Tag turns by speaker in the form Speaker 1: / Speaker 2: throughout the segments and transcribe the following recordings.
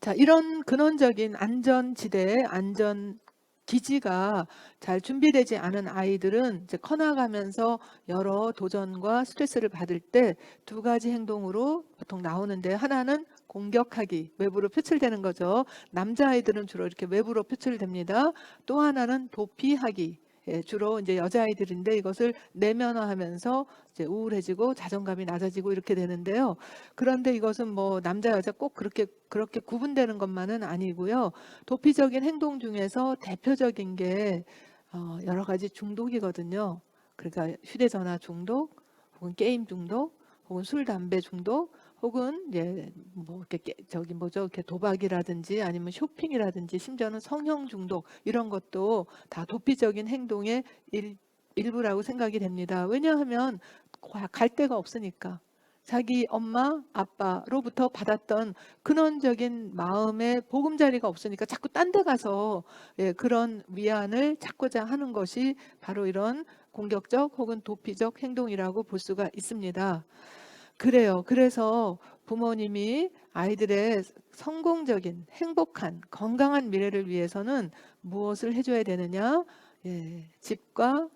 Speaker 1: 자, 이런 근원적인 안전지대, 안전 기지가 잘 준비되지 않은 아이들은 이제 커나가면서 여러 도전과 스트레스를 받을 때 두 가지 행동으로 보통 나오는데, 하나는 공격하기, 외부로 표출되는 거죠. 남자아이들은 주로 이렇게 외부로 표출됩니다. 또 하나는 도피하기. 예, 주로 이제 여자아이들인데 이것을 내면화하면서 이제 우울해지고 자존감이 낮아지고 이렇게 되는데요. 그런데 이것은 뭐 남자 여자 꼭 그렇게 구분되는 것만은 아니고요. 도피적인 행동 중에서 대표적인 게 여러 가지 중독이거든요. 그러니까 휴대전화 중독, 혹은 게임 중독, 혹은 술 담배 중독, 혹은 이제 뭐 이렇게 저기 뭐죠, 이렇게 도박이라든지 아니면 쇼핑이라든지 심지어는 성형 중독, 이런 것도 다 도피적인 행동의 일부라고 생각이 됩니다. 왜냐하면 갈 데가 없으니까. 자기 엄마, 아빠로부터 받았던 근원적인 마음의 보금자리가 없으니까 자꾸 딴 데 가서, 예, 그런 위안을 찾고자 하는 것이 바로 이런 공격적 혹은 도피적 행동이라고 볼 수가 있습니다. 그래요. 그래서 부모님이 아이들의 성공적인, 행복한, 건강한 미래를 위해서는 무엇을 해줘야 되느냐? 예, 집과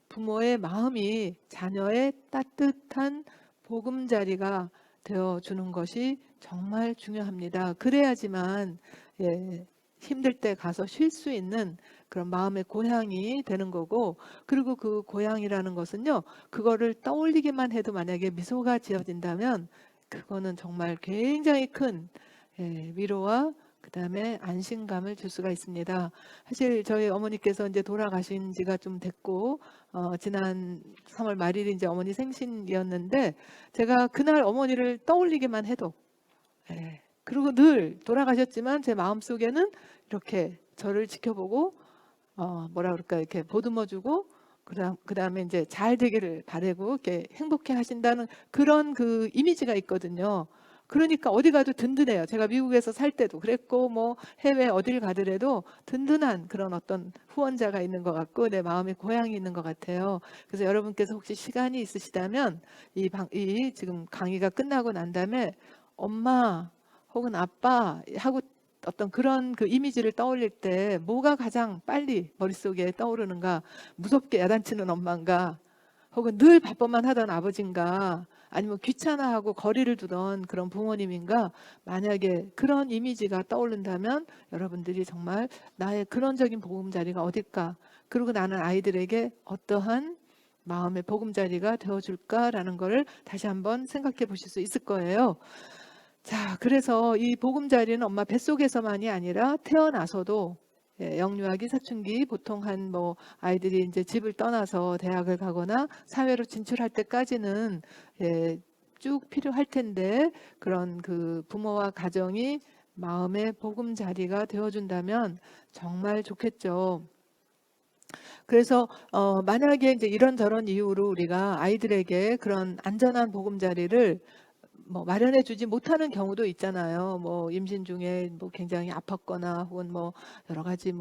Speaker 1: 부모의 마음이 자녀의 따뜻한 보금자리가 되어주는 것이 정말 중요합니다. 그래야지만, 예, 힘들 때 가서 쉴 수 있는 그런 마음의 고향이 되는 거고, 그리고 그 고향이라는 것은요, 그거를 떠올리기만 해도 만약에 미소가 지어진다면 그거는 정말 굉장히 큰, 예, 위로와 그다음에 안심감을 줄 수가 있습니다. 사실 저희 어머니께서 이제 돌아가신 지가 좀 됐고, 지난 3월 말일이 이제 어머니 생신이었는데, 제가 그날 어머니를 떠올리기만 해도, 예, 그리고 늘 돌아가셨지만 제 마음속에는 이렇게 저를 지켜보고, 뭐라 그럴까, 이렇게 보듬어주고, 그다음에 이제 잘 되기를 바라고 이렇게 행복해 하신다는 그런 그 이미지가 있거든요. 그러니까 어디 가도 든든해요. 제가 미국에서 살 때도 그랬고, 뭐 해외 어딜 가더라도 든든한 그런 어떤 후원자가 있는 것 같고, 내 마음의 고향이 있는 것 같아요. 그래서 여러분께서 혹시 시간이 있으시다면 이 지금 강의가 끝나고 난 다음에 엄마 혹은 아빠 하고 어떤 그런 그 이미지를 떠올릴 때 뭐가 가장 빨리 머릿속에 떠오르는가? 무섭게 야단치는 엄마인가? 혹은 늘 바빠만 하던 아버지인가? 아니면 귀찮아하고 거리를 두던 그런 부모님인가? 만약에 그런 이미지가 떠오른다면 여러분들이 정말 나의 근원적인 보금자리가 어딜까? 그리고 나는 아이들에게 어떠한 마음의 보금자리가 되어줄까라는 것을 다시 한번 생각해 보실 수 있을 거예요. 자, 그래서 이 보금자리는 엄마 뱃속에서만이 아니라 태어나서도, 예, 영유아기, 사춘기, 보통 한 뭐 아이들이 이제 집을 떠나서 대학을 가거나 사회로 진출할 때까지는, 예, 쭉 필요할 텐데, 그런 그 부모와 가정이 마음의 보금자리가 되어준다면 정말 좋겠죠. 그래서 만약에 이제 이런저런 이유로 우리가 아이들에게 그런 안전한 보금자리를 뭐 마련해 주지 못하는 경우도 있잖아요. 뭐 임신 중에 뭐 굉장히 아팠거나 혹은 뭐 여러 가지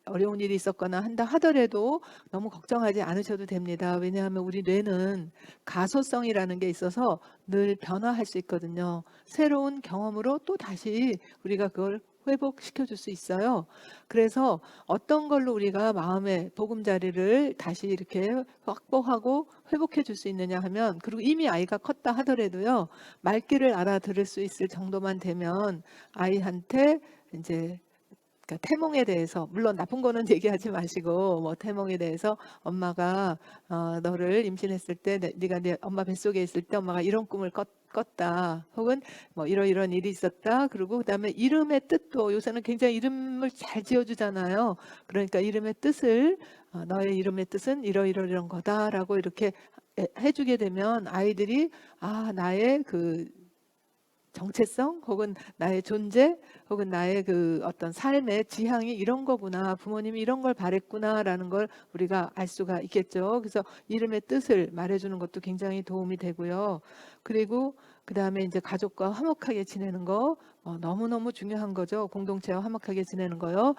Speaker 1: 어려운 일이 있었거나 한다 하더라도 너무 걱정하지 않으셔도 됩니다. 왜냐하면 우리 뇌는 가소성이라는 게 있어서 늘 변화할 수 있거든요. 새로운 경험으로 또 다시 우리가 그걸 회복시켜 줄 수 있어요. 그래서 어떤 걸로 우리가 마음의 보금자리를 다시 이렇게 확보하고 회복해 줄 수 있느냐 하면, 그리고 이미 아이가 컸다 하더라도요, 말귀를 알아들을 수 있을 정도만 되면 아이한테 이제, 그러니까 태몽에 대해서, 물론 나쁜 거는 얘기하지 마시고, 뭐 태몽에 대해서 엄마가 너를 임신했을 때 네가 네 엄마 뱃속에 있을 때 엄마가 이런 꿈을 꿨다, 혹은 뭐 이런 일이 있었다. 그리고 그다음에 이름의 뜻도 요새는 굉장히 이름을 잘 지어주잖아요. 그러니까 이름의 뜻을, 너의 이름의 뜻은 이런 거다라고 이렇게 해주게 되면 아이들이, 아, 나의 그 정체성 혹은 나의 존재 혹은 나의 그 어떤 삶의 지향이 이런 거구나, 부모님이 이런 걸 바랬구나라는 걸 우리가 알 수가 있겠죠. 그래서 이름의 뜻을 말해주는 것도 굉장히 도움이 되고요. 그리고 그 다음에 이제 가족과 화목하게 지내는 거, 너무너무 중요한 거죠. 공동체와 화목하게 지내는 거요.